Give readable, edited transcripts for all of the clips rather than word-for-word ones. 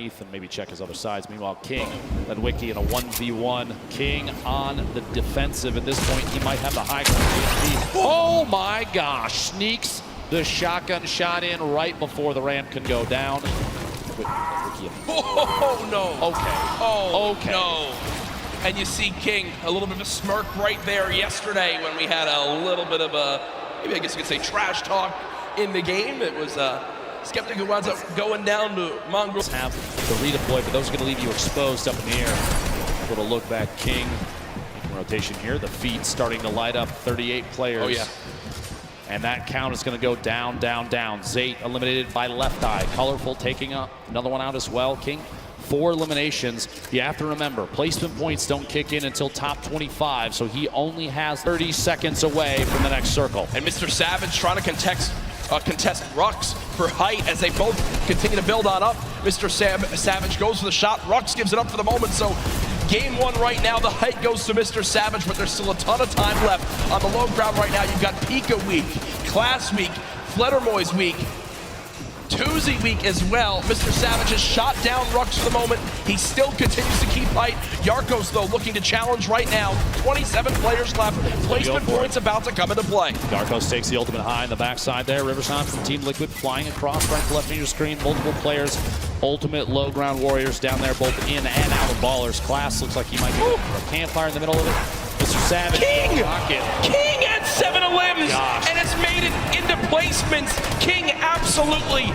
underneath and maybe check his other sides. Meanwhile, King led Wiki in a 1v1. King on the defensive. At this point, he might have the high ground. Oh my gosh, sneaks the shotgun shot in right before the ramp can go down. Oh, no. Okay. Oh, okay. no. And you see King, a little bit of a smirk right there yesterday when we had a little bit of a, maybe I guess you could say trash talk in the game. It was Skeptic who winds up going down to Mongrel. Have the redeploy, but those are going to leave you exposed up in the air. Little look back, King. Making rotation here. The feet starting to light up. 38 players. Oh, yeah. And that count is going to go down, down, down. Zate eliminated by Left Eye. Colorful taking up another one out as well. King, 4 eliminations. You have to remember, placement points don't kick in until top 25, so he only has 30 seconds away from the next circle. And Mr. Savage trying to contest Rux for height as they both continue to build on up. Mr. Savage goes for the shot. Rux gives it up for the moment, so game 1 right now, the height goes to Mr. Savage, but there's still a ton of time left. On the low ground right now, you've got Pika week, Class week, Fledermoy's week, Tuesday week as well. Mr. Savage has shot down Rux for the moment. He still continues to keep height. Yarkos, though, looking to challenge right now. 27 players left. Placement points about to come into play. Yarkos takes the ultimate high in the backside there. Riverside from Team Liquid flying across right to left of your screen. Multiple players. Ultimate low ground warriors down there, both in and out of ballers. Class looks like he might be a campfire in the middle of it. Mr. Savage. King had 7 limbs, and it's made it into placements. King absolutely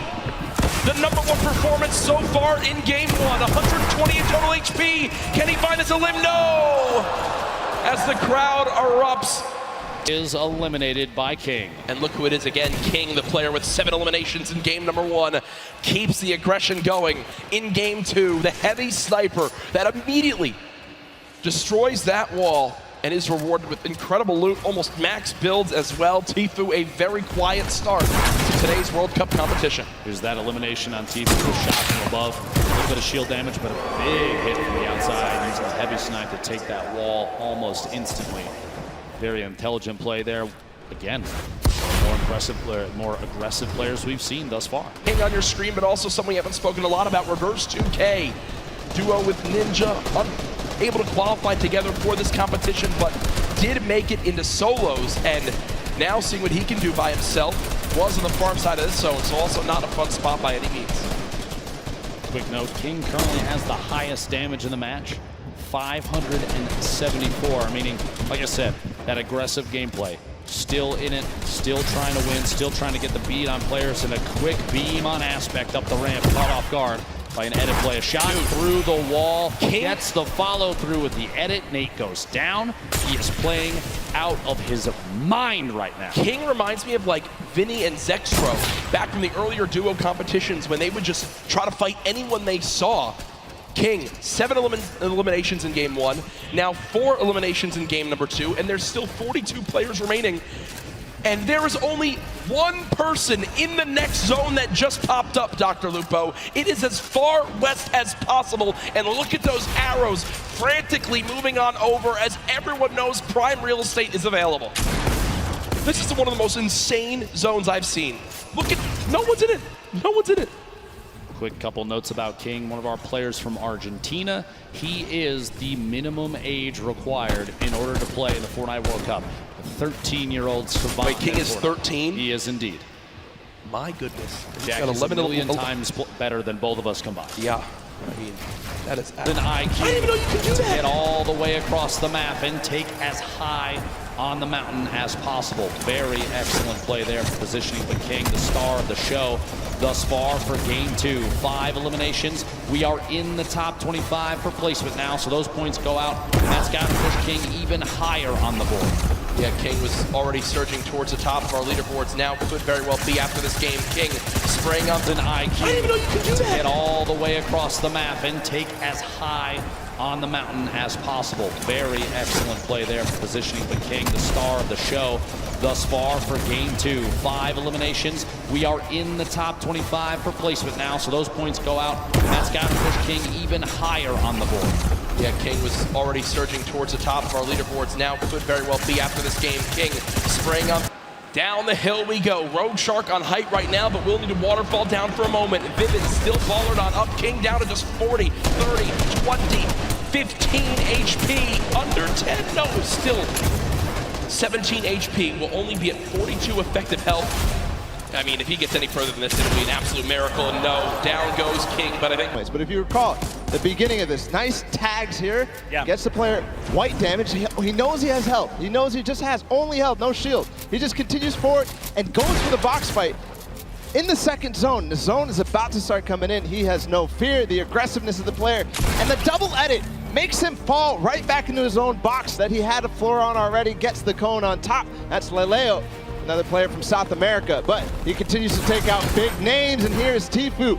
the #1 performance so far in game 1. 120 in total HP. Can he find us a limb? No! As the crowd erupts. Is eliminated by King. And look who it is again. King, the player with 7 eliminations in game #1, keeps the aggression going in game 2. The heavy sniper that immediately destroys that wall and is rewarded with incredible loot, almost max builds as well. Tfue, a very quiet start to today's World Cup competition. Here's that elimination on Tfue, shot from above. A little bit of shield damage, but a big hit from the outside. Using a heavy snipe to take that wall almost instantly. Very intelligent play there. Again, more aggressive players we've seen thus far. King on your screen, but also something we haven't spoken a lot about, Reverse 2K. Duo with Ninja, unable to qualify together for this competition, but did make it into solos, and now seeing what he can do by himself. Was on the farm side of this zone, so also not a fun spot by any means. Quick note, King currently has the highest damage in the match, 574, meaning, like I said, that aggressive gameplay. Still in it, still trying to win, still trying to get the beat on players, and a quick beam on Aspect up the ramp, caught off guard by an edit play. A shot through the wall, gets the follow through with the edit. Nate goes down. He is playing out of his mind right now. King reminds me of like Vinny and Zextro back from the earlier duo competitions when they would just try to fight anyone they saw. King, 7 eliminations in game 1, now 4 eliminations in game #2, and there's still 42 players remaining. And there is only one person in the next zone that just popped up, Dr. Lupo. It is as far west as possible, and look at those arrows frantically moving on over as everyone knows prime real estate is available. This is one of the most insane zones I've seen. Look at, no one's in it, no one's in it. Quick couple notes about King, one of our players from Argentina. He is the minimum age required in order to play the Fortnite World Cup. A 13-year-old savant. Wait, King is 13? He is indeed. My goodness. Jack is 11 million times better than both of us combined. Yeah, I mean, that is... An IQ. I didn't even know you could do that. Get all the way across the map and take as high on the mountain as possible. Very excellent play there, positioning the King, the star of the show thus far for game 2. 5 eliminations. We are in the top 25 for placement now, so those points go out, and that's got to push King even higher on the board. Yeah, King was already surging towards the top of our leaderboards. Now could very well be after this game. King spraying up an IQ. I didn't even know you could do that. Get all the way across the map and take as high on the mountain as possible. Very excellent play there, positioning the King, the star of the show thus far for game 2. 5 eliminations. We are in the top 25 for placement now, so those points go out, and that's got to push King even higher on the board. Yeah, King was already surging towards the top of our leaderboards. Now could very well be after this game. King spraying up Down the hill we go. Road Shark on height right now, but we'll need to waterfall down for a moment. Vivid still baller on up. King down to just 40, 30, 20, 15 HP. Under 10, no, still 17 HP. Will only be at 42 effective health. I mean, if he gets any further than this, it'll be an absolute miracle. And no, down goes King, but I think... But if you recall, the beginning of this, nice tags here, gets the player white damage. He knows he has health. He knows he just has only health, no shield. He just continues forward and goes for the box fight. In the second zone, the zone is about to start coming in. He has no fear, the aggressiveness of the player, and the double edit makes him fall right back into his own box that he had a floor on already, gets the cone on top. That's Leleo, another player from South America, but he continues to take out big names, and here is Tfue.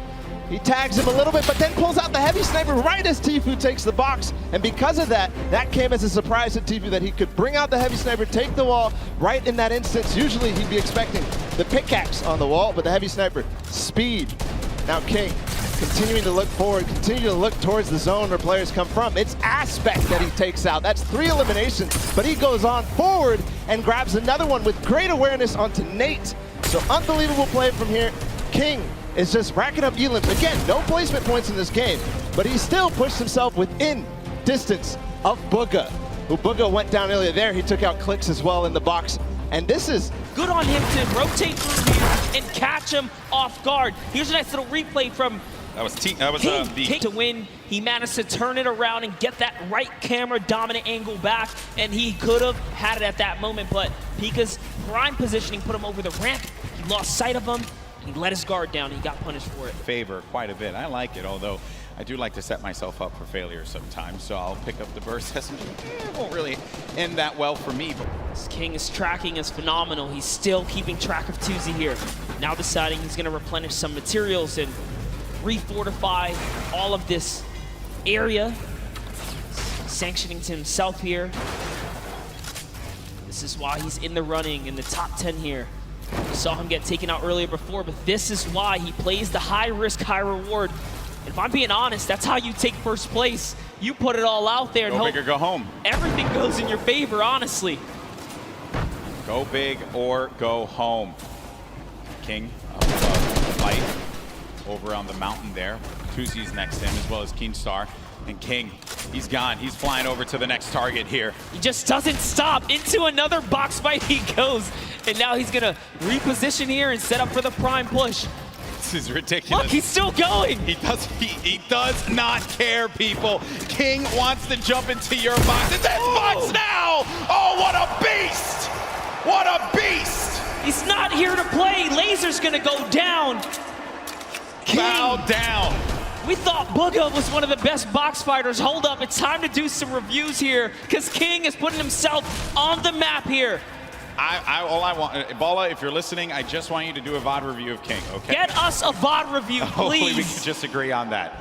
He tags him a little bit, but then pulls out the heavy sniper right as Tfue takes the box, and because of that, that came as a surprise to Tfue that he could bring out the heavy sniper, take the wall right in that instance. Usually he'd be expecting the pickaxe on the wall, but the heavy sniper, speed. Now King, continuing to look forward, continue to look towards the zone where players come from. It's Aspect that he takes out. That's 3 eliminations, but he goes on forward and grabs another one with great awareness onto Nate. So unbelievable play from here. King is just racking up elims. Again, no placement points in this game, but he still pushed himself within distance of Bugha, who Bugha went down earlier there. He took out Clicks as well in the box. And this is good on him to rotate through here and catch him off guard. Here's a nice little replay from King to win. He managed to turn it around and get that right camera dominant angle back, and he could have had it at that moment, but Pika's prime positioning put him over the ramp. He lost sight of him. He let his guard down. He got punished for it. Favor quite a bit. I like it, although I do like to set myself up for failure sometimes, so I'll pick up the burst SMG. It won't really end that well for me. But this King's tracking is phenomenal. He's still keeping track of Tuzi here. Now deciding he's going to replenish some materials and refortify all of this area. Sanctioning to himself here. This is why he's in the running in the top 10 here. We saw him get taken out earlier before, but this is why he plays the high risk, high reward. And if I'm being honest, that's how you take first place. You put it all out there and go hope big or go home. Everything goes in your favor, honestly. Go big or go home. King up above the light over on the mountain there. Tuzi's next to him, as well as Keenstar. And King, he's gone. He's flying over to the next target here. He just doesn't stop. Into another box fight he goes. And now he's going to reposition here and set up for the prime push. This is ridiculous. Look, he's still going. He does not care, people. King wants to jump into your box. It's his box now! Oh, what a beast! What a beast! He's not here to play. Laser's going to go down. King. Bow down. We thought Bugha was one of the best box fighters. Hold up, it's time to do some reviews here, because King is putting himself on the map here. All I want, Bala, if you're listening, I just want you to do a VOD review of King, okay? Get us a VOD review, please. Hopefully we can just agree on that.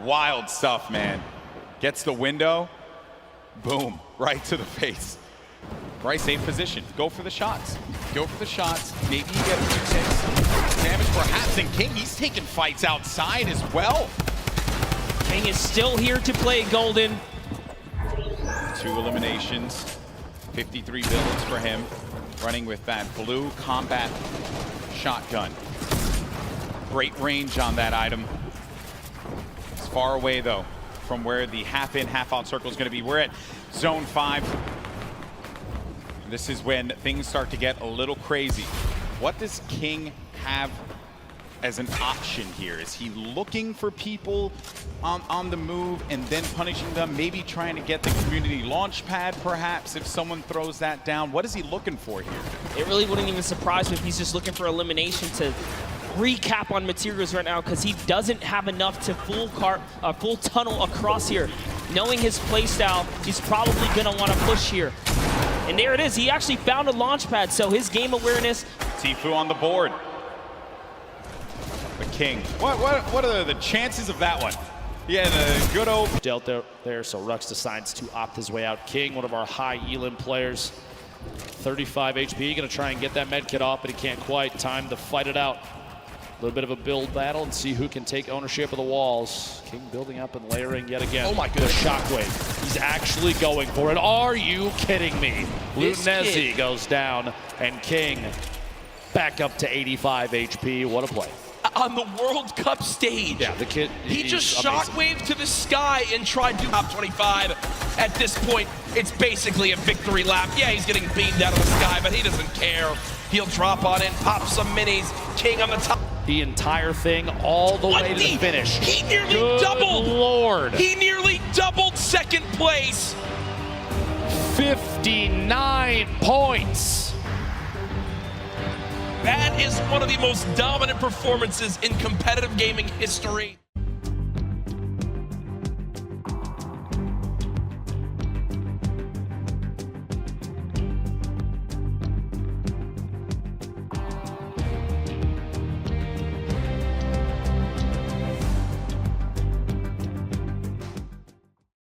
Wild stuff, man. Gets the window, boom, right to the face. Right, safe position. Go for the shots. Go for the shots. Maybe you get a few ticks. Damage perhaps, and King, he's taking fights outside as well. King is still here to play Golden. 2 eliminations, 53 builds for him. Running with that blue combat shotgun. Great range on that item. It's far away though from where the half in, half out circle is going to be. We're at zone 5. This is when things start to get a little crazy. What does King have as an option here? Is he looking for people on the move and then punishing them? Maybe trying to get the community launch pad, perhaps, if someone throws that down. What is he looking for here? It really wouldn't even surprise me if he's just looking for elimination to recap on materials right now, because he doesn't have enough to full tunnel across here. Knowing his playstyle, he's probably going to want to push here. And there it is. He actually found a launch pad, so his game awareness. Tfue on the board. But King, what are the chances of that one? Yeah, the good old dealt there, so Rux decides to opt his way out. King, one of our high elim players, 35 HP, gonna try and get that med kit off, but he can't quite. Time to fight it out. A little bit of a build battle and see who can take ownership of the walls. King building up and layering yet again. Oh my goodness. The shockwave. He's actually going for it. Are you kidding me? Lunezi goes down, and King back up to 85 HP. What a play. On the World Cup stage. Yeah, the kid. He just amazing. shockwaved to the sky and tried to top 25. At this point, it's basically a victory lap. Yeah, he's getting beamed out of the sky, but he doesn't care. He'll drop on in, pop some minis. King on the top. The entire thing all the way to the finish. He nearly Good doubled. Lord. He nearly doubled second place. 59 points. That is one of the most dominant performances in competitive gaming history.